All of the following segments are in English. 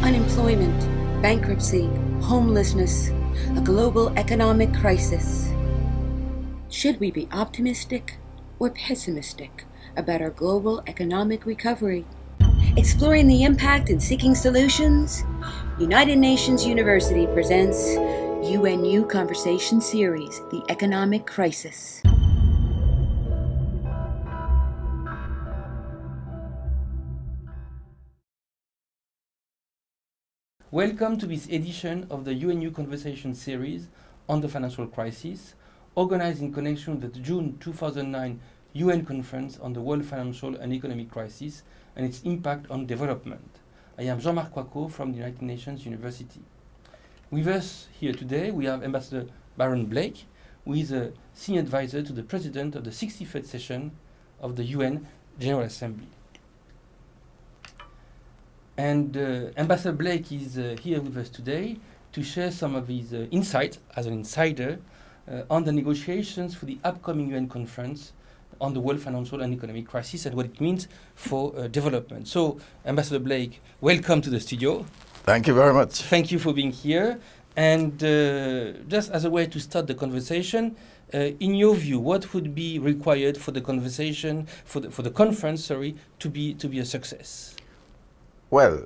Unemployment, bankruptcy, homelessness, a global economic crisis. Should we be optimistic or pessimistic about our global economic recovery? Exploring the impact and seeking solutions, United Nations University presents UNU Conversation Series, The Economic Crisis. Welcome to this edition of the UNU Conversation Series on the financial crisis, organized in connection with the June 2009 UN Conference on the World Financial and Economic Crisis and its impact on development. I am Jean-Marc from the United Nations University. With us here today, we have Ambassador Baron Blake, who is a senior advisor to the President of the 63rd session of the UN General Assembly. And Ambassador Blake is here with us today to share some of his insights as an insider on the negotiations for the upcoming UN conference on the world financial and economic crisis and what it means for development. So, Ambassador Blake, welcome to the studio. Thank you very much. Thank you for being here. And just as a way to start the conversation, in your view, what would be required for the conversation, for the conference, to be a success? Well,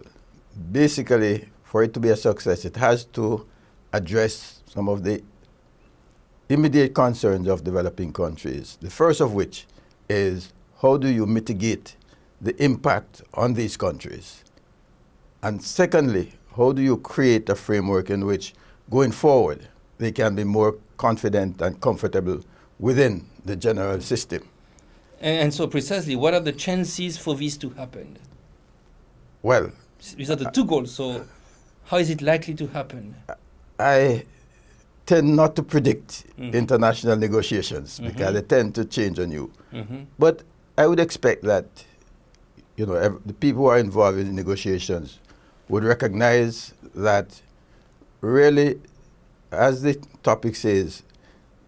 basically, for it to be a success, it has to address some of the immediate concerns of developing countries. The first of which is, how do you mitigate the impact on these countries? And secondly, how do you create a framework in which, going forward, they can be more confident and comfortable within the general system? And so precisely, what are the chances for this to happen? Well, these are the two goals, so how is it likely to happen? I tend not to predict international negotiations because they tend to change on you. But I would expect that, the people who are involved in the negotiations would recognize that really, as the topic says,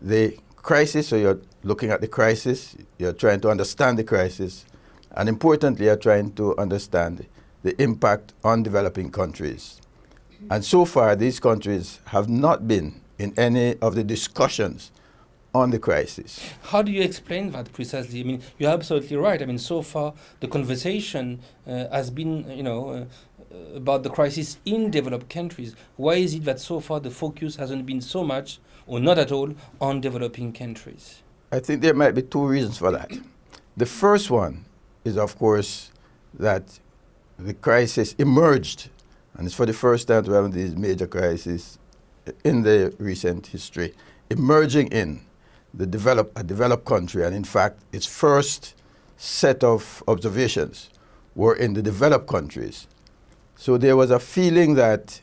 the crisis, so you're looking at the crisis, you're trying to understand the crisis, and importantly, you're trying to understand the impact on developing countries. And so far, these countries have not been in any of the discussions on the crisis. How do you explain that precisely? I mean, you're absolutely right. I mean, so far, the conversation has been, about the crisis in developed countries. Why is it that so far the focus hasn't been so much, or not at all, on developing countries? I think there might be two reasons for that. The first one is, of course, that the crisis emerged, and it's for the first time to have these major crises in the recent history, emerging in a developed country, and in fact, its first set of observations were in the developed countries. So there was a feeling that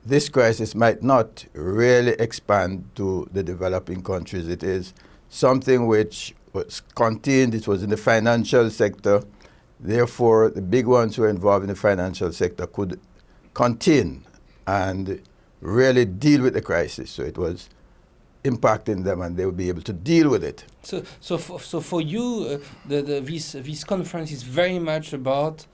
this crisis might not really expand to the developing countries. It is something which was contained, it was in the financial sector. Therefore, the big ones who are involved in the financial sector could contain and really deal with the crisis. So it was impacting them, and they would be able to deal with it. So for you, this conference is very much about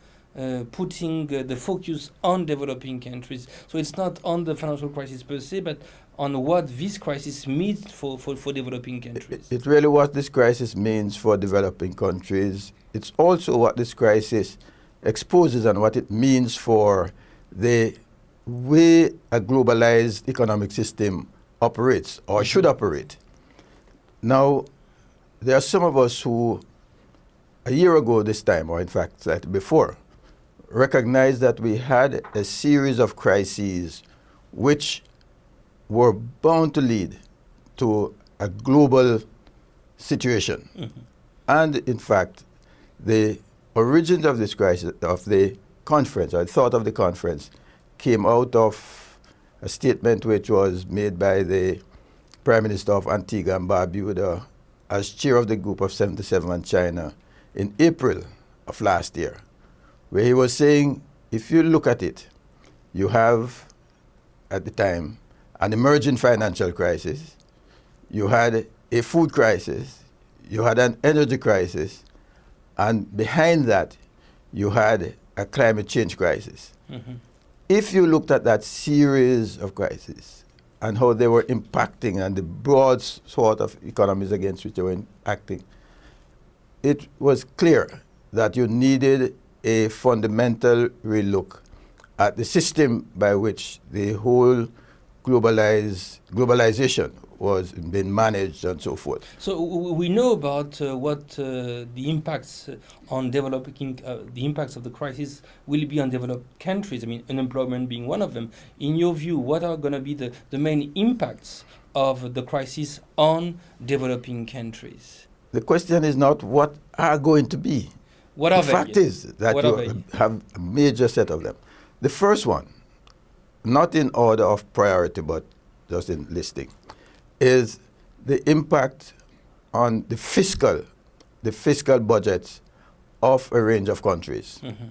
putting the focus on developing countries. So it's not on the financial crisis per se, but on what this crisis means for developing countries. It really what this crisis means for developing countries. It's also what this crisis exposes and what it means for the way a globalized economic system operates or should operate. Now, there are some of us who, a year ago this time, or in fact slightly before, recognized that we had a series of crises which were bound to lead to a global situation. And in fact, the origins of this crisis, of the conference, or the thought of the conference, came out of a statement which was made by the Prime Minister of Antigua and Barbuda as chair of the Group of 77 on China in April of last year, where he was saying, if you look at it, you have, at the time, an emerging financial crisis, you had a food crisis, you had an energy crisis, and behind that, you had a climate change crisis. if you looked at that series of crises and how they were impacting and the broad sort of economies against which they were acting, it was clear that you needed a fundamental relook at the system by which the whole globalization was being managed and so forth. So we know about what the impacts on developing, the impacts of the crisis will be on developed countries. I mean, unemployment being one of them. In your view, what are going to be the main impacts of the crisis on developing countries? The question is not what are going to be. What are the fact is that you have a major set of them. The first one, not in order of priority, but just in listing, is the impact on the fiscal budgets of a range of countries. Mm-hmm.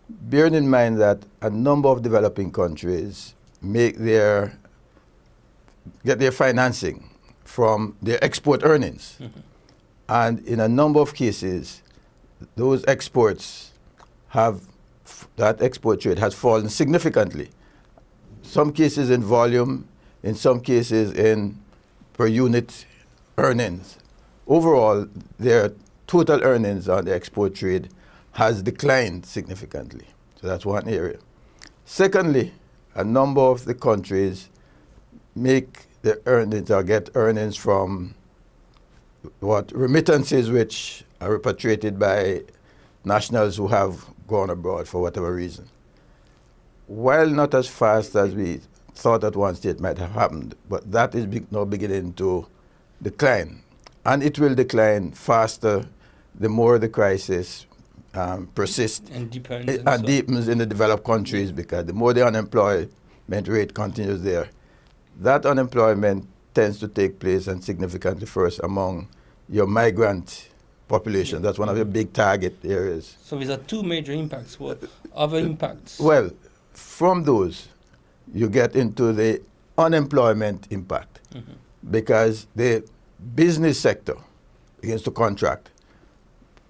Bearing in mind that a number of developing countries get their financing from their export earnings. Mm-hmm. And in a number of cases, those exports that export trade has fallen significantly. Some cases in volume, in some cases in per unit earnings. Overall, their total earnings on the export trade has declined significantly. So that's one area. Secondly, a number of the countries make the earnings or get earnings from remittances which are repatriated by nationals who have gone abroad for whatever reason. While not as fast as we thought at one stage might have happened, but that is now beginning to decline. And it will decline faster the more the crisis persists and deepens in the developed countries, because the more the unemployment rate continues there. That unemployment tends to take place, and significantly first among your migrant population. That's one of the big target areas. So these are two major impacts. What other impacts? Well, from those, you get into the unemployment impact, mm-hmm. because the business sector begins to contract.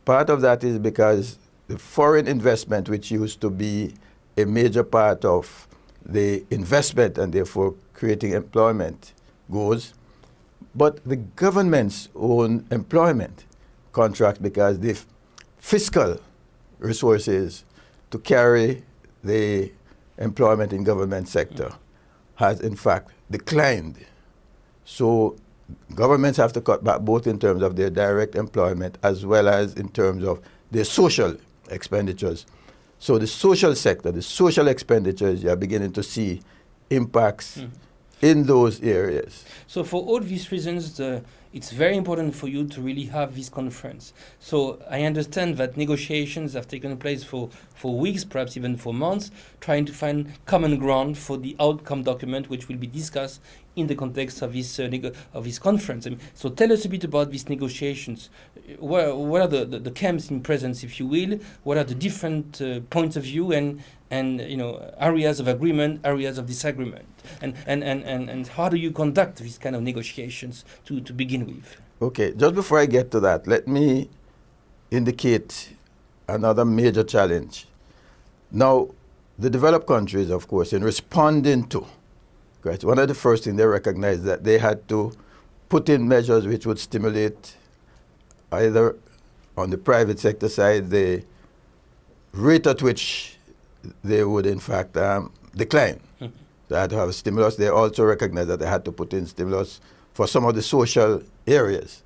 Part of that is because the foreign investment, which used to be a major part of the investment and therefore creating employment, goes. But the government's own employment contracts because the fiscal resources to carry the employment in government sector has in fact declined. So governments have to cut back both in terms of their direct employment as well as in terms of their social expenditures. So the social sector, the social expenditures, you are beginning to see impacts in those areas. So for all these reasons, it's very important for you to really have this conference. So I understand that negotiations have taken place for weeks, perhaps even for months, trying to find common ground for the outcome document, which will be discussed in the context of this conference. I mean, so tell us a bit about these negotiations. What are the camps in presence, if you will? What are the different points of view and areas of agreement, areas of disagreement, and how do you conduct these kind of negotiations to begin with? Okay, just before I get to that, let me indicate another major challenge. Now, the developed countries, of course, in responding to, right, one of the first things they recognized that they had to put in measures which would stimulate either on the private sector side the rate at which they would in fact decline. They had to have a stimulus. They also recognized that they had to put in stimulus for some of the social areas.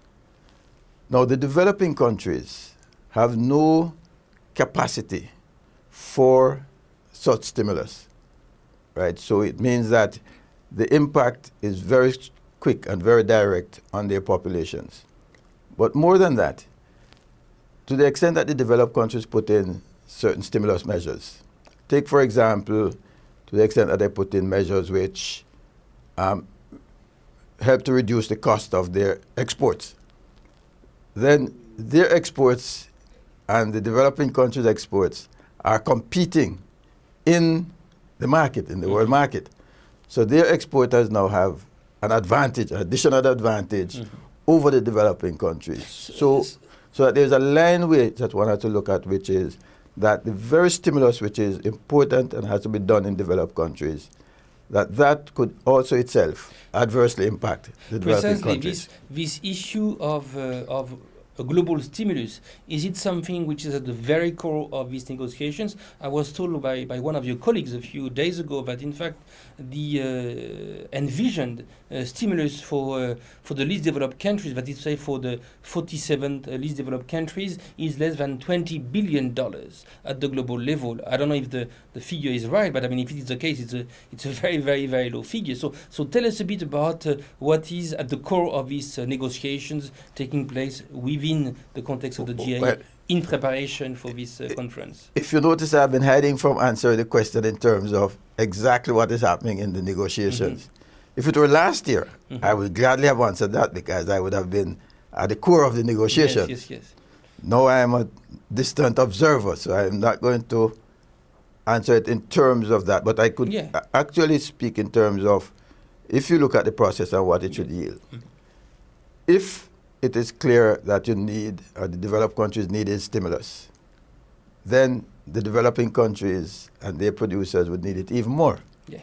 Now, the developing countries have no capacity for such stimulus, right? So it means that the impact is very quick and very direct on their populations. But more than that, to the extent that the developed countries put in certain stimulus measures, take, for example, to the extent that they put in measures which help to reduce the cost of their exports, then their exports and the developing countries' exports are competing in the market, in the world market. So their exporters now have an advantage, an additional advantage over the developing countries. So that there's a line weight that one has to look at, which is that the very stimulus which is important and has to be done in developed countries, that could also itself adversely impact the developing countries. This issue of a global stimulus, is it something which is at the very core of these negotiations? I was told by one of your colleagues a few days ago that in fact the envisioned stimulus for the least developed countries, that is to say for the 47 least developed countries, is less than $20 billion at the global level. I don't know if the figure is right, but I mean if it is the case, it's a very, very, very low figure. So tell us a bit about what is at the core of these negotiations taking place within the context of the GIA. Well, in preparation for this conference. If you notice, I've been hiding from answering the question in terms of exactly what is happening in the negotiations. Mm-hmm. If it were last year, mm-hmm. I would gladly have answered that because I would have been at the core of the negotiation. Yes. Now I am a distant observer, so I'm not going to answer it in terms of that. But I could actually speak in terms of if you look at the process and what it should yield. Mm-hmm. If it is clear that you need, or the developed countries need a stimulus, then the developing countries and their producers would need it even more. Yeah.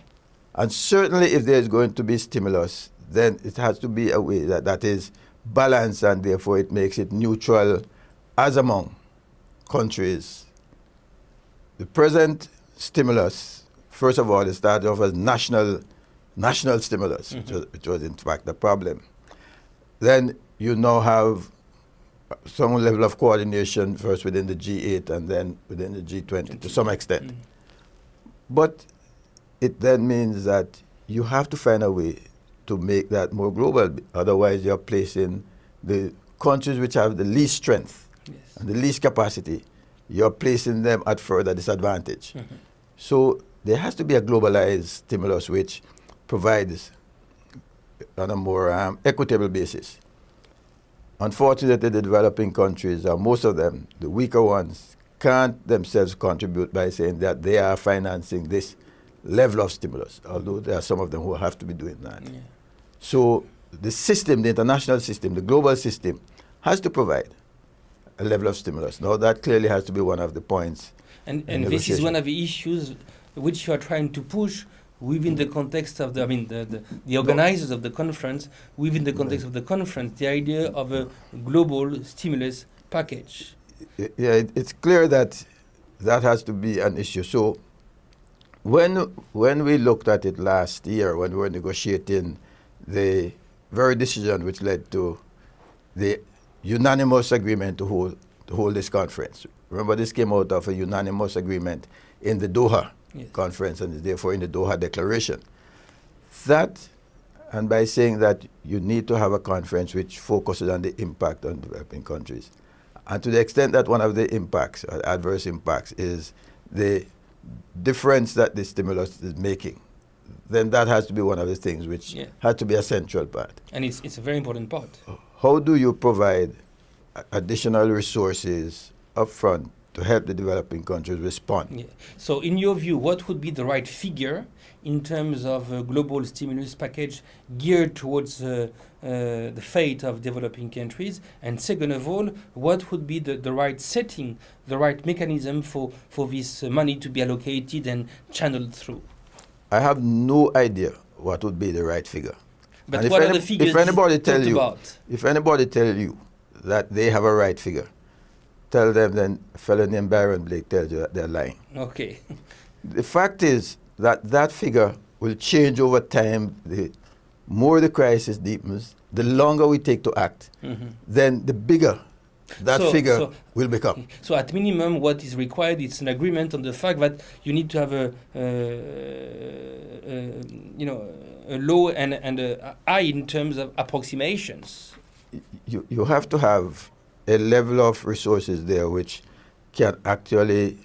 And certainly if there is going to be stimulus, then it has to be a way that is balanced, and therefore it makes it neutral as among countries. The present stimulus, first of all, it started off as national stimulus, mm-hmm. which was in fact the problem. Then you now have some level of coordination first within the G8 and then within the G20 to some extent. Mm-hmm. But it then means that you have to find a way to make that more global. Otherwise, you're placing the countries which have the least strength and the least capacity, you're placing them at further disadvantage. Mm-hmm. So there has to be a globalized stimulus which provides on a more equitable basis. Unfortunately, the developing countries, most of them, the weaker ones, can't themselves contribute by saying that they are financing this level of stimulus, although there are some of them who have to be doing that. Yeah. So the system, the international system, the global system, has to provide a level of stimulus. Now, that clearly has to be one of the points. And this is one of the issues which you are trying to push within the context of the organizers of the conference, within the context of the conference, the idea of a global stimulus package. Yeah, it's clear that that has to be an issue. So when we looked at it last year, when we were negotiating the very decision which led to the unanimous agreement to hold this conference. Remember, this came out of a unanimous agreement in the Doha conference, and therefore in the Doha Declaration. That, and by saying that you need to have a conference which focuses on the impact on developing countries. And to the extent that one of the impacts, or adverse impacts, is the difference that the stimulus is making, then that has to be one of the things which had to be a central part. And it's a very important part. How do you provide additional resources up front to help the developing countries respond? Yeah. So in your view, what would be the right figure in terms of a global stimulus package geared towards the fate of developing countries? And second of all, what would be the right setting, the right mechanism for this money to be allocated and channeled through? I have no idea what would be the right figure. But what are the figures if anybody tell you, about? If anybody tell you that they have a right figure, tell them then a fellow named Byron Blake tells you that they're lying. Okay. The fact is that that figure will change over time. The more the crisis deepens, the longer we take to act, then the bigger that figure will become. So at minimum, what is required is an agreement on the fact that you need to have a low and a high in terms of approximations. You have to have a level of resources there which can actually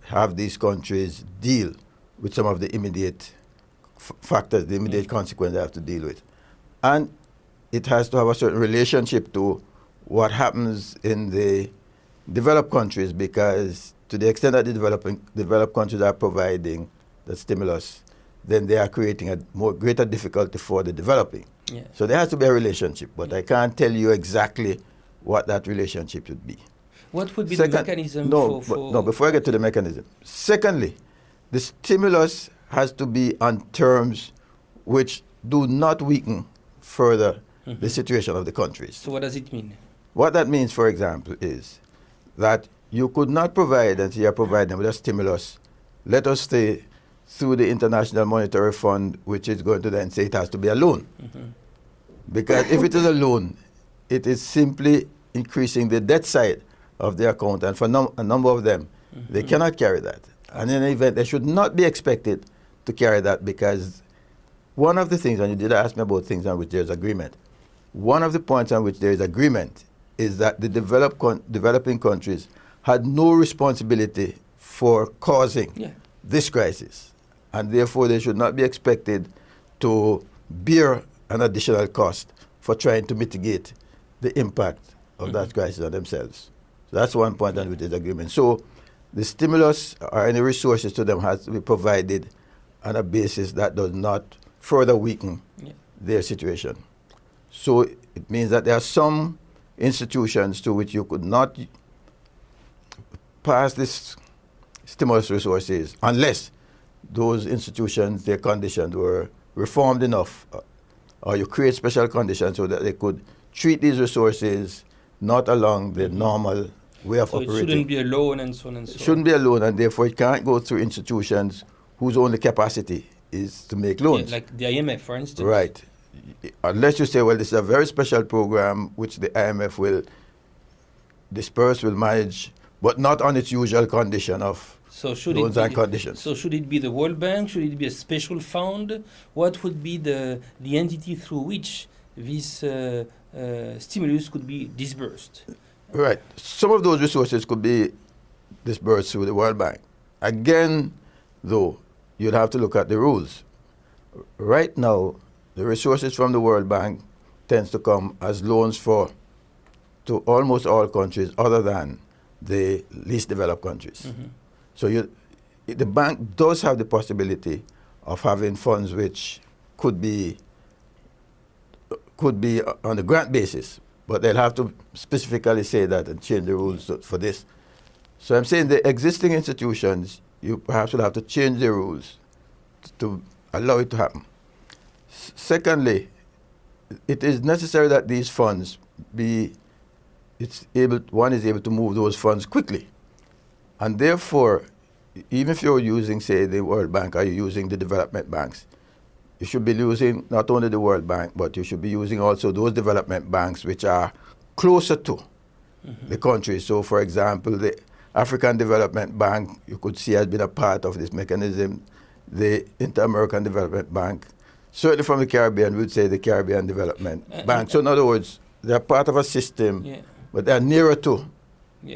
have these countries deal with some of the immediate factors, the immediate consequences they have to deal with. And it has to have a certain relationship to what happens in the developed countries, because to the extent that the developed countries are providing the stimulus, then they are creating a greater difficulty for the developing. Yeah. So there has to be a relationship, but I can't tell you exactly what that relationship should be. What would be the mechanism No, before I get to the mechanism. Secondly, the stimulus has to be on terms which do not weaken further the situation of the countries. So what does it mean? What that means, for example, is that you could not provide, and you are providing with a stimulus, let us say, through the International Monetary Fund, which is going to then say it has to be a loan. Because if it is a loan, it is simply increasing the debt side of the account, and for a number of them, they cannot carry that. And in any event, they should not be expected to carry that, because one of the things, and you did ask me about things on which there is agreement, one of the points on which there is agreement is that the developing countries had no responsibility for causing this crisis, and therefore they should not be expected to bear an additional cost for trying to mitigate the impact of that crisis on themselves. So that's one point on which there is agreement. So the stimulus or any resources to them has to be provided on a basis that does not further weaken their situation. So it means that there are some institutions to which you could not pass this stimulus resources unless those institutions, their conditions were reformed enough, or you create special conditions so that they could treat these resources not along the normal way of operating. So it shouldn't be a loan and so on and so on. It shouldn't be a loan, and therefore it can't go through institutions whose only capacity is to make loans. Yeah, like the IMF, for instance. Right. Unless you say, well, this is a very special program which the IMF will disperse, will manage, but not on its usual condition of loans and conditions. So should it be the World Bank? Should it be a special fund? What would be the entity through which this stimulus could be disbursed? Right. Some of those resources could be disbursed through the World Bank. Again, though, you'd have to look at the rules. Right now, the resources from the World Bank tends to come as loans to almost all countries other than the least developed countries. So the bank does have the possibility of having funds which could be on the grant basis, but they'll have to specifically say that and change the rules for this. So I'm saying the existing institutions, you perhaps will have to change the rules to allow it to happen. Secondly, it is necessary that these funds one is able to move those funds quickly. And therefore, even if you're using, say, the World Bank, or you're using the development banks, you should be using not only the World Bank, but you should be using also those development banks which are closer to the country. So, for example, the African Development Bank, you could see, has been a part of this mechanism. The Inter-American Development Bank, certainly from the Caribbean, we would say the Caribbean Development Bank. So in other words, they're part of a system, but they're nearer to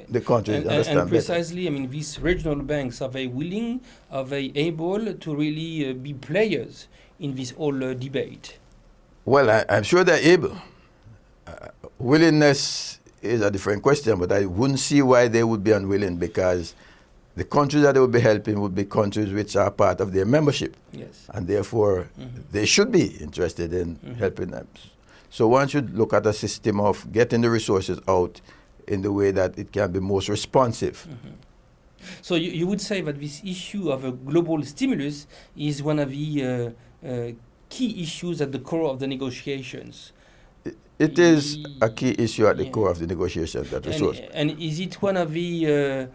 the countries. And precisely, I mean, these regional banks, are they willing, are they able to really be players in this whole debate? Well, I'm sure they're able. Willingness is a different question, but I wouldn't see why they would be unwilling, because the countries that they would be helping would be countries which are part of their membership. Yes. And therefore, they should be interested in helping them. So one should look at a system of getting the resources out in the way that it can be most responsive. So you would say that this issue of a global stimulus is one of the key issues at the core of the negotiations. It is a key issue at the core of the negotiations, that resource. And is it one of the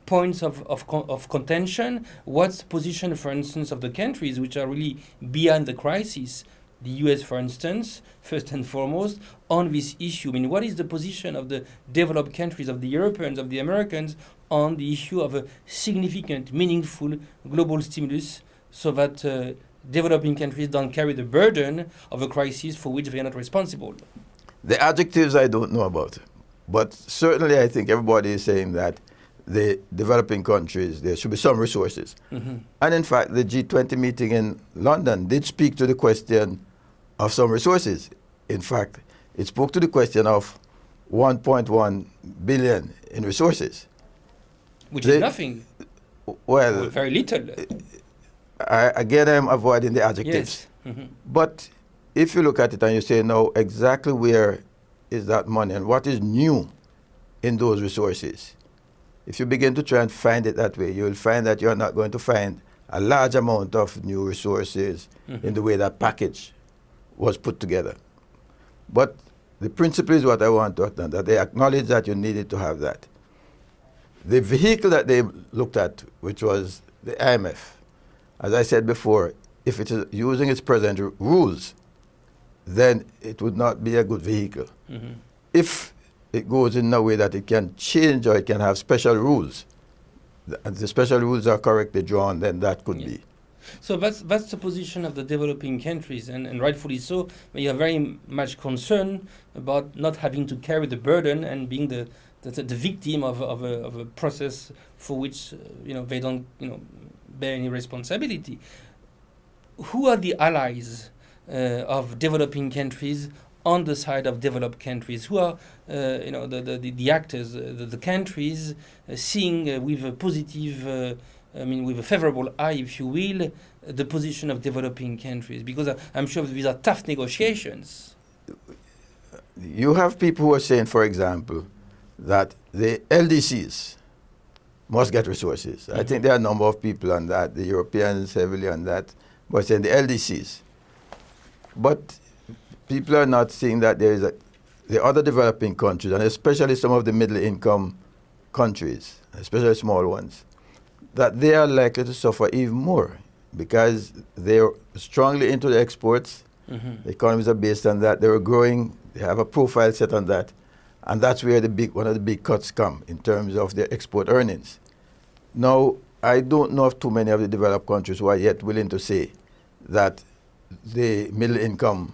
points of contention? What's the position, for instance, of the countries which are really beyond the crisis? The US, for instance, first and foremost, on this issue. I mean, what is the position of the developed countries, of the Europeans, of the Americans, on the issue of a significant, meaningful global stimulus, so that developing countries don't carry the burden of a crisis for which they are not responsible? The adjectives I don't know about, but certainly I think everybody is saying that the developing countries, there should be some resources. And in fact, the G20 meeting in London did speak to the question of some resources. In fact, it spoke to the question of 1.1 billion in resources. Which is nothing. Well, very little. Again, I'm avoiding the adjectives. Yes. But if you look at it and you say, now, exactly where is that money and what is new in those resources. If you begin to try and find it that way, you will find that you're not going to find a large amount of new resources in the way that package was put together. But the principle is what I want to understand, that they acknowledge that you needed to have that. The vehicle that they looked at, which was the IMF, as I said before, if it is using its present rules, then it would not be a good vehicle. If it goes in a way that it can change or it can have special rules, and the special rules are correctly drawn, then that could be. So that's the position of the developing countries, and rightfully so. They are very much concerned about not having to carry the burden and being the victim of a process for which they don't bear any responsibility. Who are the allies of developing countries on the side of developed countries? Who are the actors, the countries seeing with a positive, with a favorable eye, if you will, the position of developing countries? Because I'm sure these are tough negotiations. You have people who are saying, for example, that the LDCs must get resources. I think there are a number of people on that, the Europeans heavily on that, but saying the LDCs. But people are not seeing that there is the other developing countries, and especially some of the middle-income countries, especially small ones, that they are likely to suffer even more because they're strongly into the exports. The economies are based on that. They were growing. They have a profile set on that. And that's where one of the big cuts come in terms of their export earnings. Now, I don't know of too many of the developed countries who are yet willing to say that the middle-income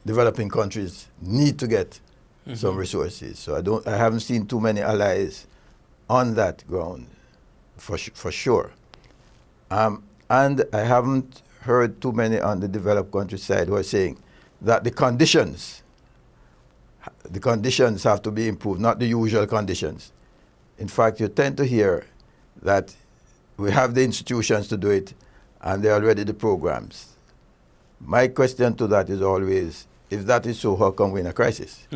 developing countries need to get some resources. So I haven't seen too many allies on that ground, for sure. And I haven't heard too many on the developed country side who are saying that the conditions have to be improved, not the usual conditions. In fact, you tend to hear that we have the institutions to do it and there are already the programs. My question to that is always, if that is so, how come we're in a crisis?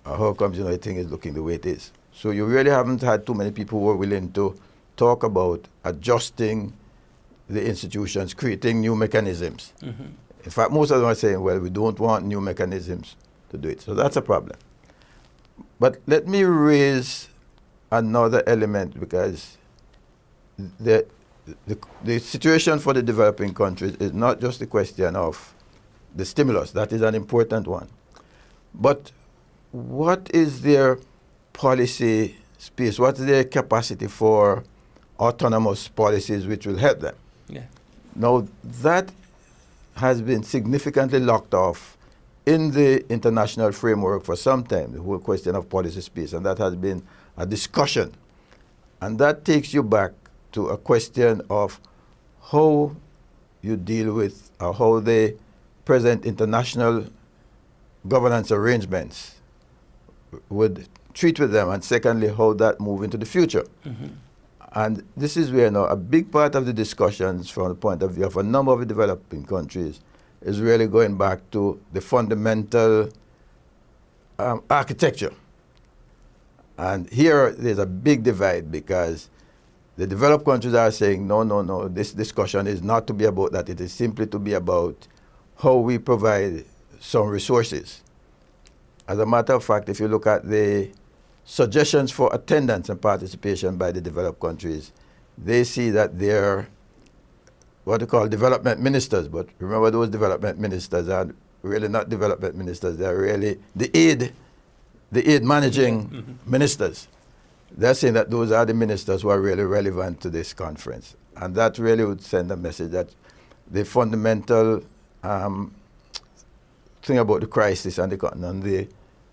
Or how come everything is looking the way it is? So you really haven't had too many people who are willing to talk about adjusting the institutions, creating new mechanisms. In fact, most of them are saying, well, we don't want new mechanisms to do it. So that's a problem. But let me raise another element, because the situation for the developing countries is not just the question of the stimulus. That is an important one. But what is their policy space? What is their capacity for autonomous policies which will help them? Now, that has been significantly locked off in the international framework for some time, the whole question of policy space, and that has been a discussion. And that takes you back to a question of how you deal with, or how the present international governance arrangements would treat with them, and secondly, how that move into the future. And this is where now a big part of the discussions from the point of view of a number of the developing countries is really going back to the fundamental architecture. And here there's a big divide, because the developed countries are saying, no, this discussion is not to be about that. It is simply to be about how we provide some resources. As a matter of fact, if you look at the suggestions for attendance and participation by the developed countries, they see that they're what they call development ministers. But remember, those development ministers are really not development ministers. They're really the aid managing ministers. They're saying that those are the ministers who are really relevant to this conference. And that really would send a message that the fundamental thing about the crisis and the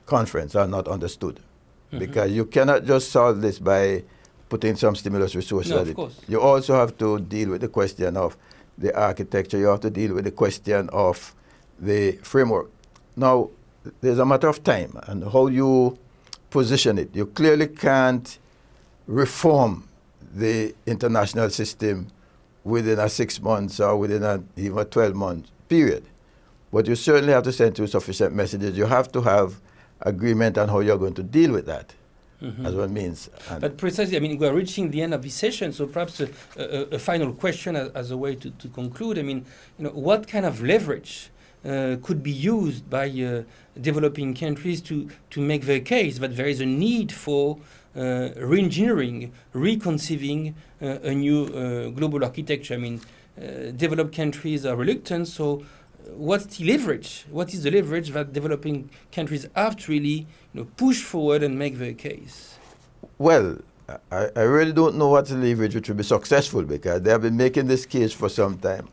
conference are not understood. Because you cannot just solve this by putting some stimulus resources No, at of it. course. You also have to deal with the question of the architecture. You have to deal with the question of the framework. Now, there's a matter of time and how you position it. You clearly can't reform the international system within a 6 months or within even a 12-month period. But you certainly have to send through sufficient messages. You have to have agreement on how you're going to deal with that. as one means. And but precisely, I mean, we are reaching the end of this session, so perhaps a final question as a way to conclude. I mean, what kind of leverage could be used by developing countries to make their case that there is a need for re-engineering, reconceiving a new global architecture? I mean, developed countries are reluctant, so what's the leverage? What is the leverage that developing countries have to really push forward and make their case? Well, I really don't know what's the leverage which will be successful, because they have been making this case for some time.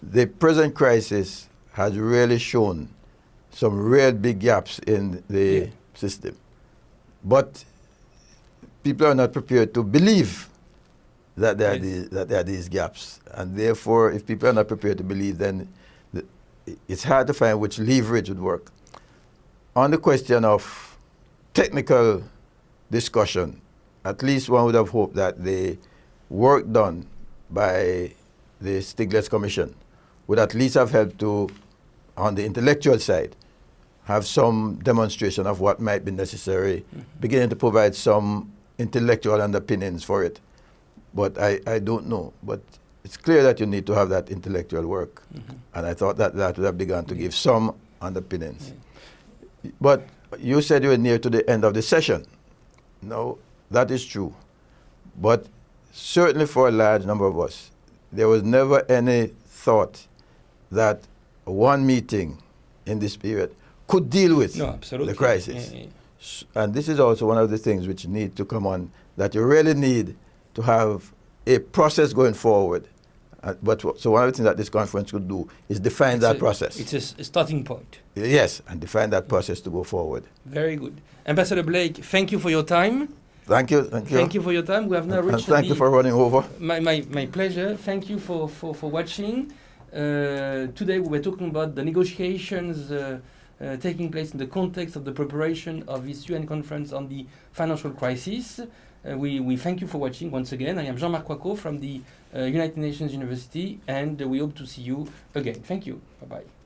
The present crisis has really shown some real big gaps in the system. But people are not prepared to believe that there are these gaps. And therefore, if people are not prepared to believe, then it's hard to find which leverage would work. On the question of technical discussion, at least one would have hoped that the work done by the Stiglitz Commission would at least have helped to, on the intellectual side, have some demonstration of what might be necessary, beginning to provide some intellectual underpinnings for it. But I don't know. But it's clear that you need to have that intellectual work. And I thought that would have begun to give some underpinnings. But you said you were near to the end of the session. No, that is true. But certainly for a large number of us, there was never any thought that one meeting in this period could deal with the crisis. And this is also one of the things which need to come on, that you really need to have a process going forward. So one of the things that this conference could do is define that process. It's a starting point. Yes, and define that process to go forward. Very good. Ambassador Blake, thank you for your time. Thank you. Thank you. Thank you for your time. We have now reached. Thank you for running over. My pleasure. Thank you for watching. Today we were talking about the negotiations taking place in the context of the preparation of this UN conference on the financial crisis. We thank you for watching once again. I am Jean-Marc from the United Nations University, and we hope to see you again. Thank you. Bye-bye.